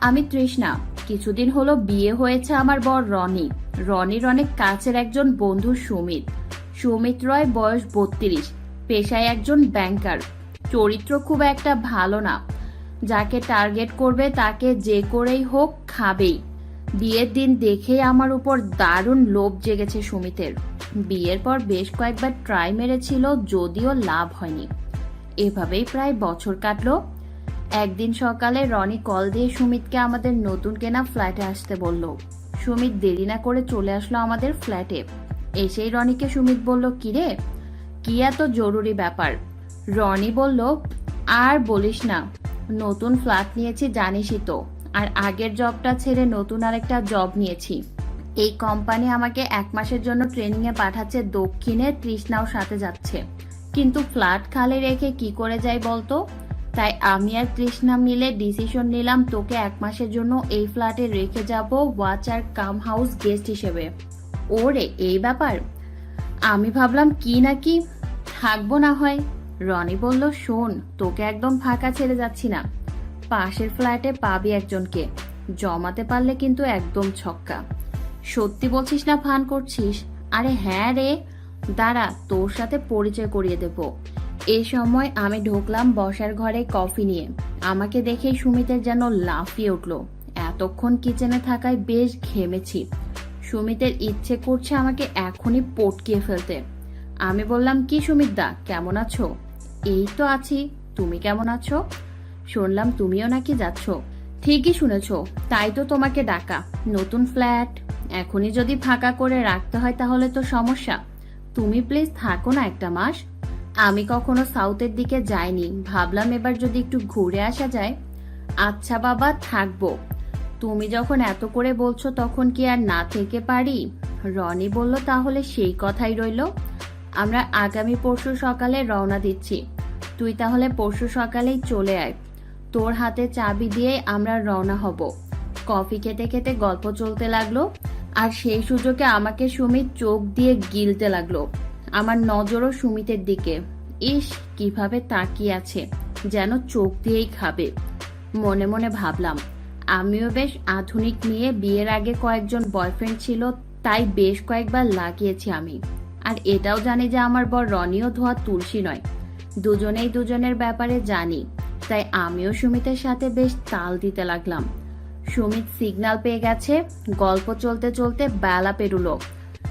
আমি তৃষ্ণা। কিছুদিন হলো বিয়ে হয়েছে আমার বর রনি। রনির অনেক কাছের একজন বন্ধু সুমিত। সুমিত রয়, বয়স 32, পেশায় একজন ব্যাংকার। চরিত্র খুব একটা ভালো না। যাকে টার্গেট করবে তাকে যে করেই হোক খাবেই। বিয়ের দিন দেখেই আমার উপর দারুণ লোভ জেগেছে সুমিতের। বিয়ের পর বেশ কয়েকবার ট্রাই মেরেছিল, যদিও লাভ হয়নি। এভাবেই প্রায় বছর কাটলো। একদিন সকালে রনি কল দিয়ে সুমিতকে আমাদের নতুন কেনা ফ্ল্যাটে আসতে বলল। সুমিত দেরি না করে চলে আসলো আমাদের ফ্ল্যাটে। এসেই রনিকে সুমিত বলল, কিরে, কি এত জরুরি ব্যাপার? রনি বলল, আর বলিস না, নতুন ফ্ল্যাট নিয়েছি জানিসই তো, আর আগের জবটা ছেড়ে নতুন আরেকটা জব নিয়েছি। এই কোম্পানি আমাকে 1 মাসের জন্য ট্রেনিং এ পাঠাচ্ছে দক্ষিণে, তৃষ্ণাও সাথে যাচ্ছে। কিন্তু ফ্ল্যাট খালি রেখে কি করে যাই বলতো? তাই আমি আর তৃষ্ণা মিলে ডিসিশন নিলাম তোকে 1 মাসের জন্য এই ফ্ল্যাটে রেখে যাব, ওয়াচার কাম হাউস গেস্ট হিসেবে। ওরে, এই ব্যাপার! আমি ভাবলাম কি নাকি, থাকবো না হয়। রনি বলল, শোন, তোকে একদম ফাঁকা ছেড়ে যাচ্ছি না। পাশের ফ্ল্যাটে পাবি একজনকে, জমাতে পারলে কিন্তু একদম ছক্কা। সত্যি বলছিস না ফান করছিস? আরে হ্যাঁ রে, দাঁড়া, তোর সাথে পরিচয় করিয়ে দেব। এই সময় আমি ঢুকলাম বসার ঘরে কফি নিয়ে। আমাকে দেখে সুমিতের যেন লাফিয়ে উঠল। এতক্ষণ কিচেনে থাকায় বেশ ঘেমেছি। সুমিতের ইচ্ছে করছে আমাকে এখনই পটকিয়ে ফেলতে। আমি বললাম, কি সুমিত দা, কেমন আছো? এই তো আছি, তুমি কেমন আছো? শুনলাম তুমিও নাকি যাচ্ছ। ঠিকই শুনেছো, তাই তো তোমাকে ডাকা। নতুন ফ্ল্যাট, এখনই যদি ফাঁকা করে রাখতে হয় তাহলে তো সমস্যা। তুমি প্লিজ থাকো না 1 মাস। আমি কখনো সাউথের দিকে যাইনি, ভাবলাম এবার যদি একটু ঘুরে আসা যায়। আচ্ছা বাবা, থাকবো। তুমি যখন এত করে বলছো তখন কি আর না থেকে পারি? রনি বলল, তাহলে সেই কথাই রইলো। আমরা আগামী পরশু সকালে রওনা দিচ্ছি। তুই তাহলে পরশু সকালেই চলে আয়। তোর হাতে চাবি দিয়ে আমরা রওনা হব। কফি খেতে খেতে গল্প চলতে লাগলো, আর সেই সুযোগে আমাকে সুমিত চোখ দিয়ে গিলতে লাগলো। আমার নজরও সুমিতের দিকে। ইস, কিভাবে তাকিয়ে আছে, যেন চোখ দিয়েই খাবে। মনে মনে ভাবলাম, আমিও বেশ আধুনিক মেয়ে, বিয়ের আগে কয়েকজন বয়ফ্রেন্ড ছিল, তাই বেশ কয়েকবার লাগিয়েছি আমি। আর এটাও জানি যে আমার বর রনিও ধোয়া তুলসী নয়। দুজনেই দুজনের ব্যাপারে জানি, তাই আমিও সুমিতের সাথে বেশ তাল দিতে লাগলাম। সুমিত সিগন্যাল পেয়ে গেছে। গল্প চলতে চলতে বেলা পেরুলো।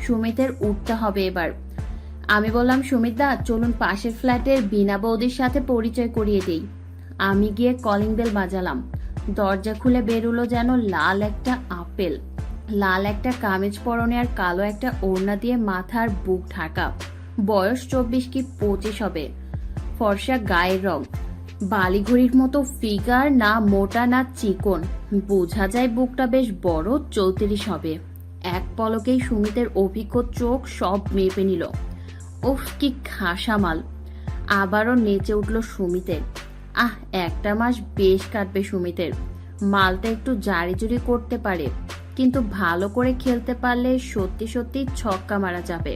সুমিতের উঠতে হবে এবার। আমি বললাম, সুমিত দা, চলুন পাশের ফ্ল্যাটের বিনা বৌদির সাথে পরিচয় করিয়ে দেই। আমি গিয়ে কলিং বেল বাজালাম। দরজা খুলে বেরুলো যেন লাল একটা আপেল। লাল একটা কামিজ পরনে আর কালো একটা ওড়না দিয়ে মাথার বুক ঢাকা। বয়স 24 কি 25 হবে। ফর্সা গায়ের রং, বালিঘড়ির মতো ফিগার, না মোটা না চিকন। বোঝা যায় বুকটা বেশ বড়, 34 হবে। এক পলকেই সুমিতের অভিজ্ঞ চোখ সব মেপে নিল। উফ, কি খাসামাল! আবারও নেচে উঠল সুমিতের। 1 মাস বেশ কাটবে সুমিতের। মালটা একটু জারিজুরি করতে পারে, কিন্তু ভালো করে খেলতে পারলে সত্যি সত্যি ছক্কা মারা যাবে।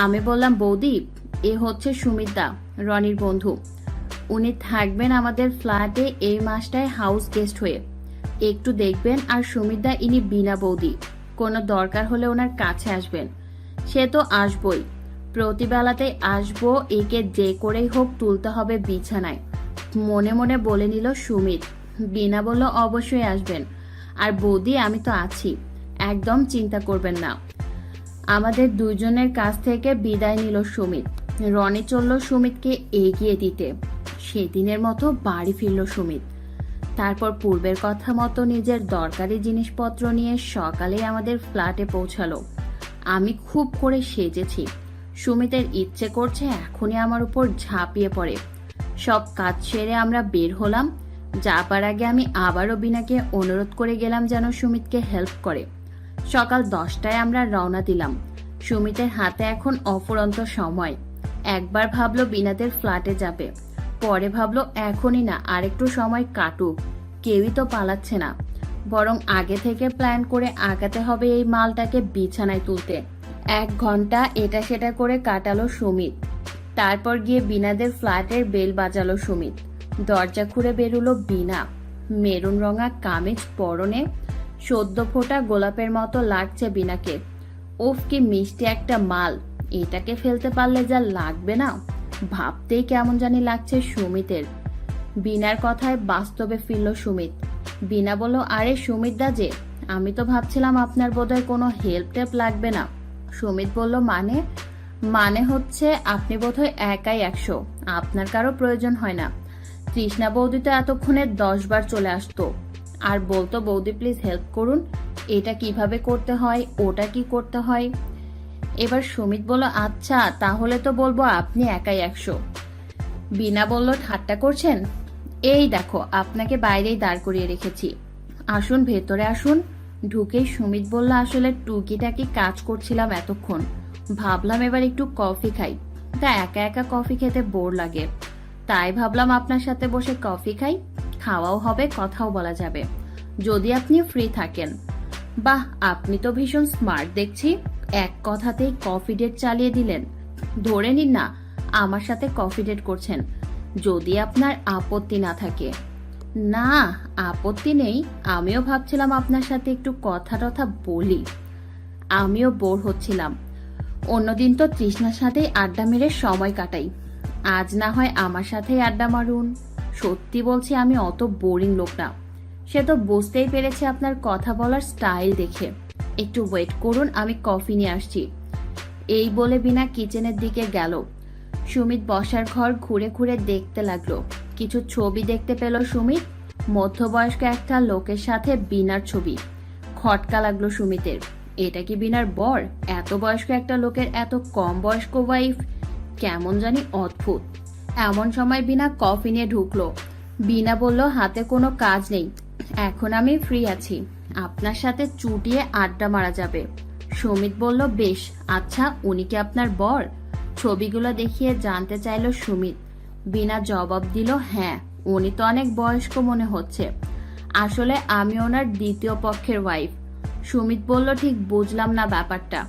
আমি বললাম, বৌদি, এ হচ্ছে সুমিত দা, রনির বন্ধু। উনি থাকবেন আমাদের ফ্ল্যাটে এই মাসটায় হাউস গেস্ট হয়ে। একটু দেখবেন, আর সুমিত দা, ইনি বিনা বৌদি। কোনো দরকার হলে ওনার কাছে আসবেন। সে তো আসবই, প্রতিবেলাতেই আসবো। একে যে করেই হোক তুলতে হবে বিছানায়। মনে মনে বলে নিল সুমিত। বিনা বলল, অবশ্যই আসবেন। আর বৌদি, আমি তো আছি, একদম চিন্তা করবেন না। আমাদের দুজনের কাছ থেকে বিদায় নিল সুমিত। রনি চলল সুমিতকে এগিয়ে দিতে। সেদিনের মতো বাড়ি ফিরল সুমিত। তারপর পূর্বের কথা মতো নিজের দরকারি জিনিসপত্র নিয়ে সকালে আমাদের ফ্ল্যাটে পৌঁছালো। আমি খুব করে সেজেছি। সুমিতের ইচ্ছে করছে এখনই আমার উপর ঝাঁপিয়ে পড়ে। সব কাজ সেরে আমরা বের হলাম। যাবার আগে আমি আবারও বিনাকে অনুরোধ করে গেলাম যেন সুমিতকে হেল্প করে। সকাল 10টায় আমরা রওনা দিলাম। সুমিতের হাতে এখন অফুরন্ত সময়। একবার ভাবলো বিনাদের ফ্ল্যাটে যাবে, পরে ভাবলো এখনই না, আরেকটু সময় কাটুক, কেউই তো পালাচ্ছে না। বরং আগে থেকে প্ল্যান করে আগাতে হবে এই মালটাকে বিছানায় তুলতে। 1 ঘন্টা এটা সেটা করে কাটালো সুমিত। তারপর গিয়ে বিনাদের ফ্ল্যাটের বেল বাজালো সুমিত। দরজা খুলে বেরুলো বিনা। মেরুন রঙা কামিজ পরনে, সদ্য ফোটা গোলাপের মতো লাগছে বিনাকে। উফ, কি মিষ্টি একটা মাল, এটাকে ফেলতে পারলে যা লাগবে না, ভাবতেই কেমন জানি লাগছে সুমিতের। বিনার কথায় বাস্তবে ফিরল সুমিত। বিনা বলল, আরে সুমিত দা যে, আমি তো ভাবছিলাম আপনার বোধহয় কোনো হেল্প টেপ লাগবে না। সুমিত বলল, মানে হচ্ছে আপনি বোধহয় একাই 100, আপনার কারো প্রয়োজন হয় না। তৃষ্ণা বৌদি তো এতক্ষণে 10 বার চলে আসতো আর বলতো, বৌদি প্লিজ হেল্প করুন, এটা কিভাবে করতে হয়, ওটা কি করতে হয়। এবার সুমিত বলল, আচ্ছা তাহলে তো বলবো আপনি একাই 100। বিনা বলল, ঠাট্টা করছেন? এই দেখো, আপনাকে বাইরেই দাঁড় করিয়ে রেখেছি, আসুন ভেতরে আসুন। ঢুকেই সুমিত বলল, আসলে টুকিটাকি কাজ করছিলাম এতক্ষণ, ভাবলাম এবার একটু কফি খাই, তা একা একা কফি খেতে বোর লাগে, তাই ভাবলাম আপনার সাথে বসে কফি খাই, খাওয়াও হবে, কথাও বলা যাবে, যদি আপনি ফ্রি থাকেন। বাহ, আপনি তো ভীষণ স্মার্ট দেখছি, এক কথাতেই কফি ডেট চালিয়ে দিলেন। ধরে নিন না আমার সাথে কফি ডেট করছেন, যদি আপনার আপত্তি না থাকে। না, আপত্তি নেই, আমিও ভাবছিলাম আপনার সাথে একটু কথা টথা বলি, আমিও বোর হচ্ছিলাম। অন্যদিন তো তৃষ্ণার সাথেই আড্ডা মেরে সময় কাটাই, আজ না হয় আমার সাথেই আড্ডা মারুন। সত্যি বলছি, আমি অত বোরিং লোক না, সে তো বুঝতেই পেরেছে আপনার কথা বলার স্টাইল দেখে। একটু ওয়েট করুন, আমি কফি নিয়ে আসছি। এই বলে বিনা কিচেনের দিকে গেল। সুমিত বসার ঘর ঘুরে ঘুরে দেখতে লাগলো। কিছু ছবি দেখতে পেল সুমিত, মধ্যবয়স্ক একটা লোকের সাথে বিনার ছবি। খটকা লাগলো সুমিতের, এটা কি বিনার বর? এত বয়স্ক একটা লোকের এত কম বয়স্ক ওয়াইফ, কেমন জানি অদ্ভুত। এমন সময় বিনা কফি নিয়ে ঢুকলো। বিনা বলল, হাতে কোনো কাজ নেই, এখন আমি ফ্রি আছি, আপনার সাথে চুটিয়ে আড্ডা মারা যাবে। সুমিত বলল, বেশ, আচ্ছা উনি কি আপনার বর? ছবিগুলো দেখিয়ে জানতে চাইল সুমিত। বিনা জবাব দিল, হ্যাঁ, উনি তো অনেক বয়স্ক মনে হচ্ছে, আসলে আমি ওনার দ্বিতীয় পক্ষের ওয়াইফ। সুমিত বলল, ঠিক বুঝলাম না ব্যাপারটা।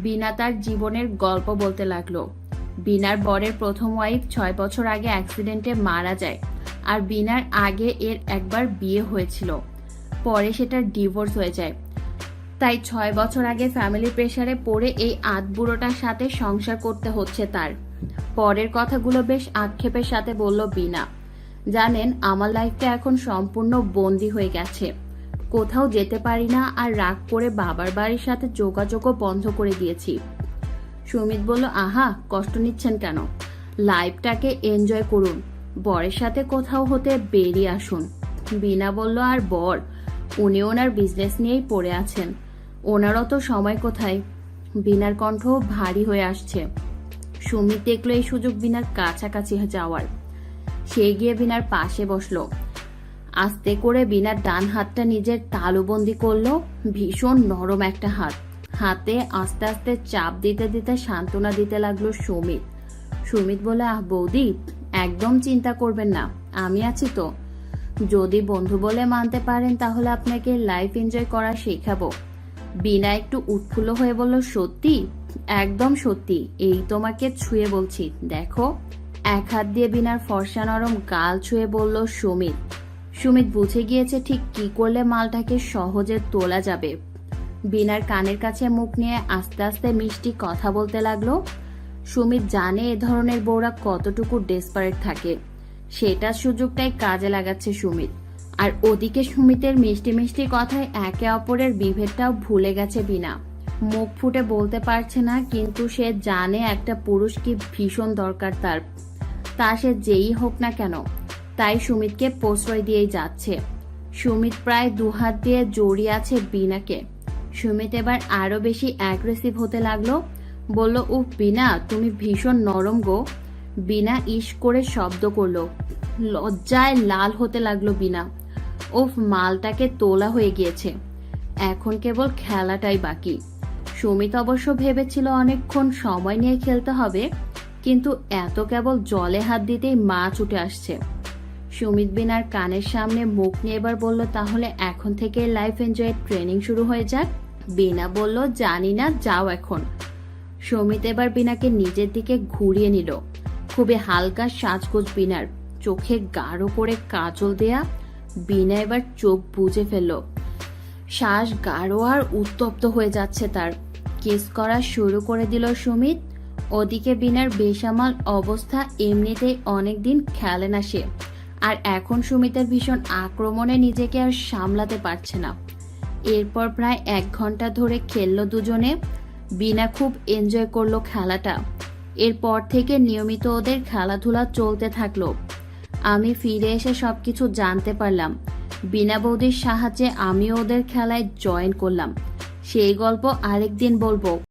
বিনা তার জীবনের গল্প বলতে লাগলো। বিনার বরের প্রথম ওয়াইফ 6 বছর আগে অ্যাক্সিডেন্টে মারা যায়, আর বিনার আগে এর একবার বিয়ে হয়েছিল, পরে সেটা ডিভোর্স হয়ে যায়, তাই 6 বছর আগে ফ্যামিলি প্রেসারে পড়ে এই আধবুড়োটার সাথে সংসার করতে হচ্ছে তার। পরের কথাগুলো বেশ আক্ষেপের সাথে বলল বিনা। জানেন, আমার লাইফটা এখন সম্পূর্ণ বন্দি হয়ে গেছে, কোথাও যেতে পারি না, আর রাগ করে বাবার বাড়ির সাথে যোগাযোগও বন্ধ করে দিয়েছি। সুমিত বলল, আহা, কষ্ট নিচ্ছেন কেন, লাইফটাকে এনজয় করুন, বরের সাথে কোথাও হতে বেরিয়ে আসুন। বিনা বলল, আর বর? উনি ওনার বিজনেস নিয়েই পড়ে আছেন, ওনারও তো সময় কোথায়। বিনার কণ্ঠ ভারী হয়ে আসছে। সুমিত দেখলো এই সুযোগ বিনার কাছাকাছি যাওয়ার, সে গিয়ে বিনার পাশে বসলো। আস্তে করে বিনার ডান হাতটা নিজের তালুবন্দি করলো, ভীষণ নরম একটা হাত, হাতে আস্তে আস্তে চাপ দিতে দিতে সান্ত্বনা দিতে লাগলো সুমিত। সুমিত বলে, আহ বৌদি, একদম চিন্তা করবেন না, আমি আছি তো, যদি বন্ধু বলে মানতে পারেন তাহলে আপনাকে লাইফ এনজয় করা শেখাবো। বিনা একটু উৎফুল্ল হয়ে বলল, সত্যি? একদম সত্যি, এই তোমাকে ছুঁয়ে বলছি, দেখো। এক হাত দিয়ে বিনার ফর্সা নরম গাল ছুঁয়ে বলল সুমিত। সুমিত বুঝে গিয়েছে ঠিক কি করলে মালটাকে সহজে তোলা যাবে। বিনার কানের কাছে মুখ নিয়ে আস্তে আস্তে মিষ্টি কথা বলতে লাগলো। সুমিত জানে এ ধরনের বউরা কতটুকু ডেসপারেট থাকে, সেটা সুযোগটাই কাজে লাগাচ্ছে সুমিত। আর ওদিকে সুমিতের মিষ্টি মিষ্টি কথায় একে অপরের বিভেদটাও ভুলে গেছে বিনা। মুখ ফুটে বলতে পারছে না, কিন্তু সে জানে একটা পুরুষ কি ভীষণ দরকার তার, তা সে যেই হোক না কেন। তাই সুমিতকে প্রশ্রয় দিয়েই যাচ্ছে। সুমিত প্রায় 2 হাত দিয়ে জড়িয়ে আছে বিনাকে। সুমিত এবার আরো বেশি অ্যাগ্রেসিভ হতে লাগলো, বলল, উফ বিনা, তুমি ভীষণ নরম গো। বিনা ইস করে শব্দ করলো, লজ্জায় লাল হতে লাগলো বিনা। উফ, মালটাকে তোলা হয়ে গিয়েছে, এখন কেবল খেলাটাই বাকি। সুমিত অবশ্য ভেবেছিল অনেকক্ষণ সময় নিয়ে খেলতে হবে, কিন্তু এত কেবল জলে হাত দিতেই মাছ উঠে আসছে। সুমিত বিনার কানের সামনে মুখ নিয়ে এবার বলল, তাহলে এখন থেকে লাইফ এনজয় ট্রেনিং শুরু হয়ে যাক। বিনা বলল, জানি না, যাও এখন। সুমিত এবার বিনাকে নিজের দিকে ঘুরিয়ে নিল। খুবই হালকা সাজগোজ বিনার, চোখে গাঢ় করে কাজল দেয়া, বিনা এবার চোখ বুজে ফেলল। শ্বাস গাঢ় আর উত্তপ্ত হয়ে যাচ্ছে তার। কিস করা শুরু করে দিল সুমিত। ওদিকে বিনার বেসামাল অবস্থা এমনিতেই অনেকদিন খেলে না সে, আর এখন সুমিতের ভীষণ আক্রমণে নিজেকে আর সামলাতে পারছে না। এরপর প্রায় 1 ঘন্টা ধরে খেললো দুজনে। বিনা খুব এনজয় করলো খেলাটা। এরপর থেকে নিয়মিত ওদের খেলাধুলা চলতে থাকলো। আমি ফিরে এসে সবকিছু জানতে পারলাম। বিনা বৌদির সাহায্যে আমিও ওদের খেলায় জয়েন করলাম। সেই গল্প আরেকদিন বলবো।